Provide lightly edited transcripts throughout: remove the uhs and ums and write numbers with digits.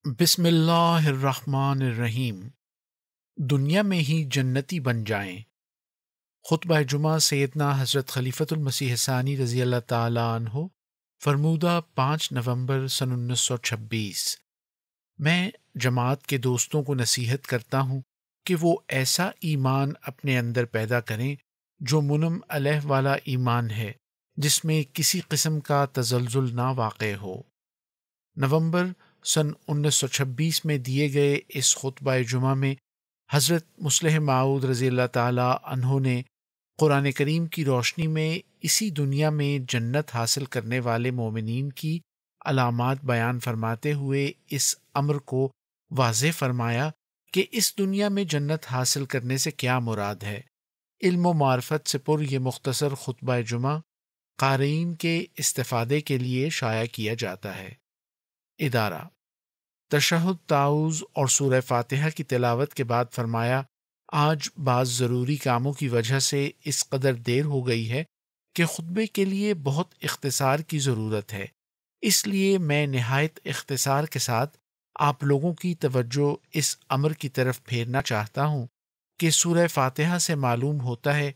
بسم اللہ الرحمن الرحیم۔ دنیا میں ہی جنتی بن جائیں۔ خطبہ جمعہ سیدنا حضرت خلیفۃ المسیح ثانی رضی اللہ تعالیٰ عنہ، فرمودہ 5 نومبر سن 1926۔ میں جماعت کے دوستوں کو نصیحت کرتا ہوں کہ وہ ایسا ایمان اپنے اندر پیدا کریں جو منم علیہ والا ایمان ہے، جس میں کسی قسم کا تزلزل نہ واقع ہو۔ نومبر سن 1926 میں دیے گئے اس خطبہ جمعہ میں حضرت مصلح موعود رضی اللہ تعالیٰ عنہ نے قرآن کریم کی روشنی میں اسی دنیا میں جنت حاصل کرنے والے مومنین کی علامات بیان فرماتے ہوئے اس امر کو واضح فرمایا کہ اس دنیا میں جنت حاصل کرنے سے کیا مراد ہے۔ علم و معرفت سے پر یہ مختصر خطبہ جمعہ قارئین کے استفادے کے لیے شائع کیا جاتا ہے۔ ادارہ تشہد، تعوذ اور سورہ فاتحہ کی تلاوت کے بعد فرمایا، آج بعض ضروری کاموں کی وجہ سے اس قدر دیر ہو گئی ہے کہ خطبے کے لیے بہت اختصار کی ضرورت ہے، اس لیے میں نہایت اختصار کے ساتھ آپ لوگوں کی توجہ اس امر کی طرف پھیرنا چاہتا ہوں کہ سورہ فاتحہ سے معلوم ہوتا ہے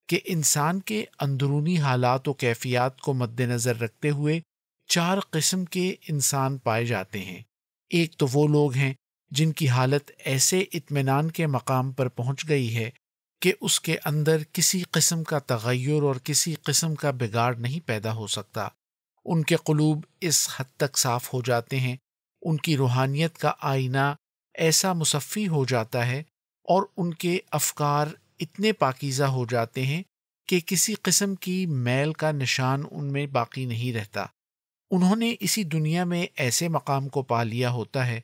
کہ انسان کے اندرونی حالات و کیفیات کو مد نظر رکھتے ہوئے 4 قسم کے انسان پائے جاتے ہیں۔ ایک تو وہ لوگ ہیں جن کی حالت ایسے اطمینان کے مقام پر پہنچ گئی ہے کہ اس کے اندر کسی قسم کا تغیر اور کسی قسم کا بگاڑ نہیں پیدا ہو سکتا۔ ان کے قلوب اس حد تک صاف ہو جاتے ہیں، ان کی روحانیت کا آئینہ ایسا مصفی ہو جاتا ہے اور ان کے افکار اتنے پاکیزہ ہو جاتے ہیں کہ کسی قسم کی میل کا نشان ان میں باقی نہیں رہتا۔ انہوں نے اسی دنیا میں ایسے مقام کو پا لیا ہوتا ہے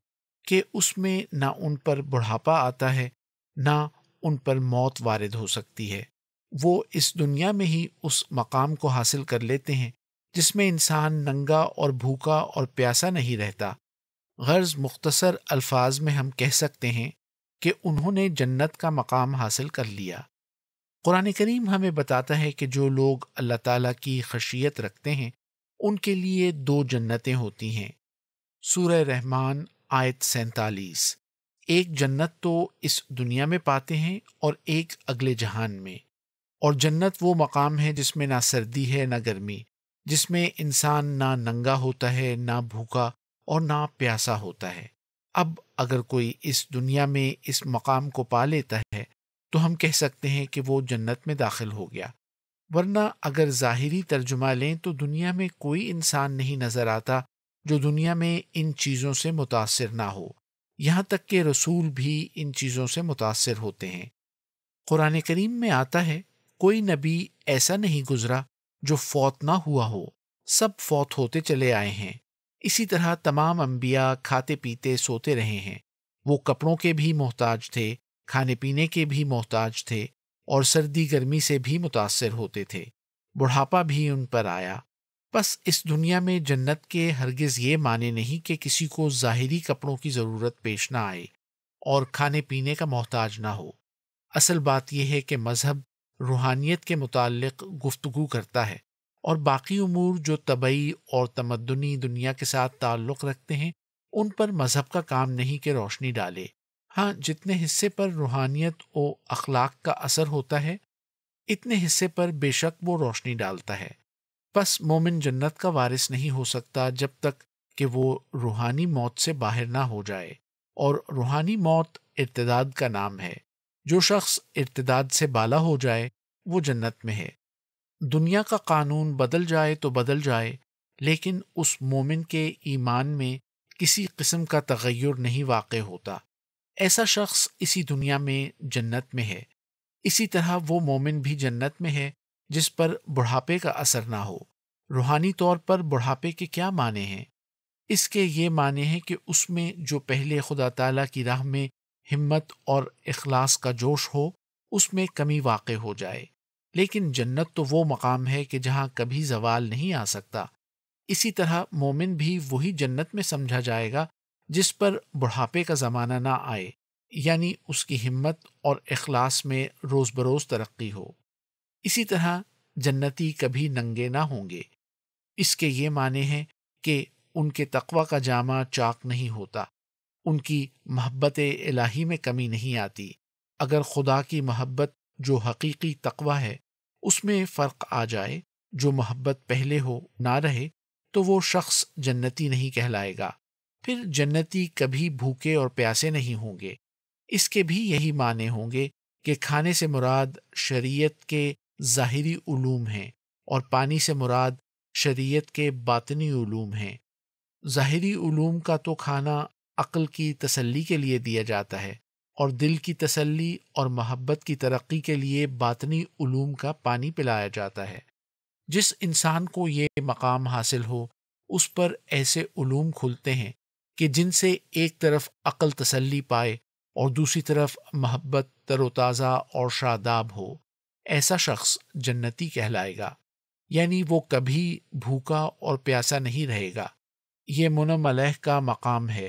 کہ اس میں نہ ان پر بڑھاپا آتا ہے، نہ ان پر موت وارد ہو سکتی ہے۔ وہ اس دنیا میں ہی اس مقام کو حاصل کر لیتے ہیں جس میں انسان ننگا اور بھوکا اور پیاسا نہیں رہتا۔ غرض مختصر الفاظ میں ہم کہہ سکتے ہیں کہ انہوں نے جنت کا مقام حاصل کر لیا۔ قرآن کریم ہمیں بتاتا ہے کہ جو لوگ اللہ تعالیٰ کی خشیت رکھتے ہیں ان کے لیے 2 جنتیں ہوتی ہیں۔ سورہ رحمان آیت 47۔ ایک جنت تو اس دنیا میں پاتے ہیں اور ایک اگلے جہان میں، اور جنت وہ مقام ہے جس میں نہ سردی ہے نہ گرمی، جس میں انسان نہ ننگا ہوتا ہے نہ بھوکا اور نہ پیاسا ہوتا ہے۔ اب اگر کوئی اس دنیا میں اس مقام کو پا لیتا ہے تو ہم کہہ سکتے ہیں کہ وہ جنت میں داخل ہو گیا، ورنہ اگر ظاہری ترجمہ لیں تو دنیا میں کوئی انسان نہیں نظر آتا جو دنیا میں ان چیزوں سے متاثر نہ ہو، یہاں تک کہ رسول بھی ان چیزوں سے متاثر ہوتے ہیں۔ قرآن کریم میں آتا ہے، کوئی نبی ایسا نہیں گزرا جو فوت نہ ہوا ہو، سب فوت ہوتے چلے آئے ہیں۔ اسی طرح تمام انبیاء کھاتے پیتے سوتے رہے ہیں۔ وہ کپڑوں کے بھی محتاج تھے، کھانے پینے کے بھی محتاج تھے، اور سردی گرمی سے بھی متاثر ہوتے تھے۔ بڑھاپا بھی ان پر آیا۔ بس اس دنیا میں جنت کے ہرگز یہ معنی نہیں کہ کسی کو ظاہری کپڑوں کی ضرورت پیش نہ آئے اور کھانے پینے کا محتاج نہ ہو۔ اصل بات یہ ہے کہ مذہب روحانیت کے متعلق گفتگو کرتا ہے، اور باقی امور جو طبعی اور تمدنی دنیا کے ساتھ تعلق رکھتے ہیں ان پر مذہب کا کام نہیں کہ روشنی ڈالے۔ ہاں، جتنے حصے پر روحانیت و اخلاق کا اثر ہوتا ہے اتنے حصے پر بے شک وہ روشنی ڈالتا ہے۔ پس مومن جنت کا وارث نہیں ہو سکتا جب تک کہ وہ روحانی موت سے باہر نہ ہو جائے، اور روحانی موت ارتداد کا نام ہے۔ جو شخص ارتداد سے بالا ہو جائے وہ جنت میں ہے۔ دنیا کا قانون بدل جائے تو بدل جائے، لیکن اس مومن کے ایمان میں کسی قسم کا تغیر نہیں واقع ہوتا۔ ایسا شخص اسی دنیا میں جنت میں ہے۔ اسی طرح وہ مومن بھی جنت میں ہے جس پر بڑھاپے کا اثر نہ ہو۔ روحانی طور پر بڑھاپے کے کیا معنی ہیں؟ اس کے یہ معنی ہیں کہ اس میں جو پہلے خدا تعالیٰ کی راہ میں ہمت اور اخلاص کا جوش ہو اس میں کمی واقع ہو جائے۔ لیکن جنت تو وہ مقام ہے کہ جہاں کبھی زوال نہیں آ سکتا۔ اسی طرح مومن بھی وہی جنت میں سمجھا جائے گا جس پر بڑھاپے کا زمانہ نہ آئے، یعنی اس کی ہمت اور اخلاص میں روز بروز ترقی ہو۔ اسی طرح جنتی کبھی ننگے نہ ہوں گے۔ اس کے یہ معنی ہیں کہ ان کے تقوی کا جامہ چاک نہیں ہوتا، ان کی محبت الہی میں کمی نہیں آتی۔ اگر خدا کی محبت جو حقیقی تقوی ہے اس میں فرق آ جائے، جو محبت پہلے ہو نہ رہے، تو وہ شخص جنتی نہیں کہلائے گا۔ پھر جنتی کبھی بھوکے اور پیاسے نہیں ہوں گے۔ اس کے بھی یہی معنی ہوں گے کہ کھانے سے مراد شریعت کے ظاہری علوم ہیں اور پانی سے مراد شریعت کے باطنی علوم ہیں۔ ظاہری علوم کا تو کھانا عقل کی تسلی کے لیے دیا جاتا ہے، اور دل کی تسلی اور محبت کی ترقی کے لیے باطنی علوم کا پانی پلایا جاتا ہے۔ جس انسان کو یہ مقام حاصل ہو اس پر ایسے علوم کھلتے ہیں کہ جن سے ایک طرف عقل تسلی پائے اور دوسری طرف محبت تر و تازہ اور شاداب ہو۔ ایسا شخص جنتی کہلائے گا، یعنی وہ کبھی بھوکا اور پیاسا نہیں رہے گا۔ یہ منعم علیہ کا مقام ہے،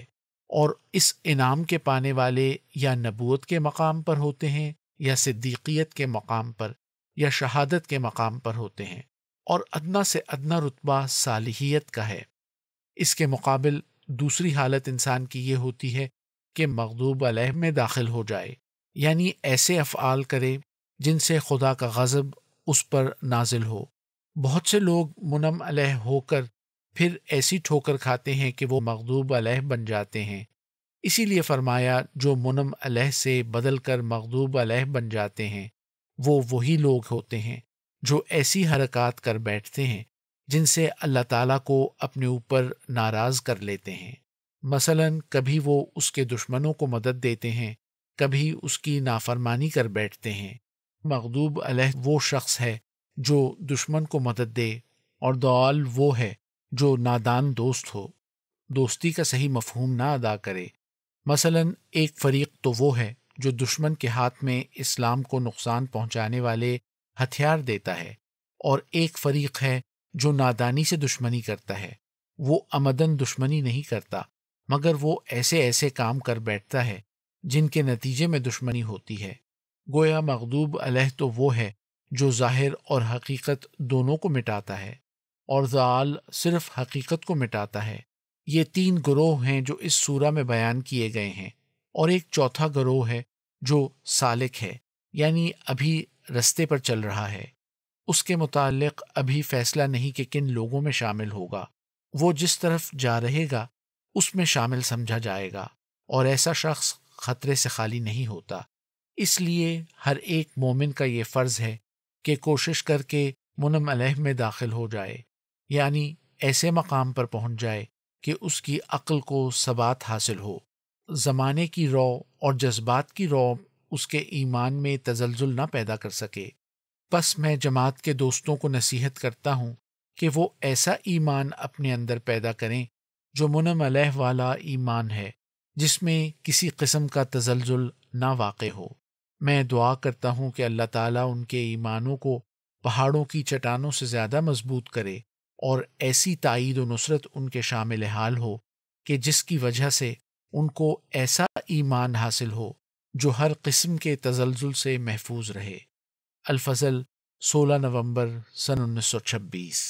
اور اس انعام کے پانے والے یا نبوت کے مقام پر ہوتے ہیں، یا صدیقیت کے مقام پر، یا شہادت کے مقام پر ہوتے ہیں، اور ادنا سے ادنا رتبہ صالحیت کا ہے۔ اس کے مقابل دوسری حالت انسان کی یہ ہوتی ہے کہ مغضوب علیہ میں داخل ہو جائے، یعنی ایسے افعال کرے جن سے خدا کا غضب اس پر نازل ہو۔ بہت سے لوگ منعم علیہ ہو کر پھر ایسی ٹھوکر کھاتے ہیں کہ وہ مغضوب علیہ بن جاتے ہیں۔ اسی لیے فرمایا جو منعم علیہ سے بدل کر مغضوب علیہ بن جاتے ہیں وہ وہی لوگ ہوتے ہیں جو ایسی حرکات کر بیٹھتے ہیں جن سے اللہ تعالیٰ کو اپنے اوپر ناراض کر لیتے ہیں۔ مثلا کبھی وہ اس کے دشمنوں کو مدد دیتے ہیں، کبھی اس کی نافرمانی کر بیٹھتے ہیں۔ مغضوب علیہ وہ شخص ہے جو دشمن کو مدد دے، اور ضال وہ ہے جو نادان دوست ہو، دوستی کا صحیح مفہوم نہ ادا کرے۔ مثلا ایک فریق تو وہ ہے جو دشمن کے ہاتھ میں اسلام کو نقصان پہنچانے والے ہتھیار دیتا ہے، اور ایک فریق ہے جو نادانی سے دشمنی کرتا ہے۔ وہ عمدن دشمنی نہیں کرتا، مگر وہ ایسے ایسے کام کر بیٹھتا ہے جن کے نتیجے میں دشمنی ہوتی ہے۔ گویا مغضوب علیہ تو وہ ہے جو ظاہر اور حقیقت دونوں کو مٹاتا ہے، اور ضال صرف حقیقت کو مٹاتا ہے۔ یہ تین گروہ ہیں جو اس سورہ میں بیان کیے گئے ہیں، اور ایک چوتھا گروہ ہے جو سالک ہے، یعنی ابھی رستے پر چل رہا ہے۔ اس کے متعلق ابھی فیصلہ نہیں کہ کن لوگوں میں شامل ہوگا۔ وہ جس طرف جا رہے گا اس میں شامل سمجھا جائے گا، اور ایسا شخص خطرے سے خالی نہیں ہوتا۔ اس لیے ہر ایک مومن کا یہ فرض ہے کہ کوشش کر کے منعم علیہ میں داخل ہو جائے، یعنی ایسے مقام پر پہنچ جائے کہ اس کی عقل کو ثبات حاصل ہو، زمانے کی رو اور جذبات کی رو اس کے ایمان میں تزلزل نہ پیدا کر سکے۔ بس میں جماعت کے دوستوں کو نصیحت کرتا ہوں کہ وہ ایسا ایمان اپنے اندر پیدا کریں جو منعم علیہ والا ایمان ہے، جس میں کسی قسم کا تزلزل نہ واقع ہو۔ میں دعا کرتا ہوں کہ اللہ تعالیٰ ان کے ایمانوں کو پہاڑوں کی چٹانوں سے زیادہ مضبوط کرے، اور ایسی تائید و نصرت ان کے شامل حال ہو کہ جس کی وجہ سے ان کو ایسا ایمان حاصل ہو جو ہر قسم کے تزلزل سے محفوظ رہے۔ الفضل 16 نومبر سن 1926۔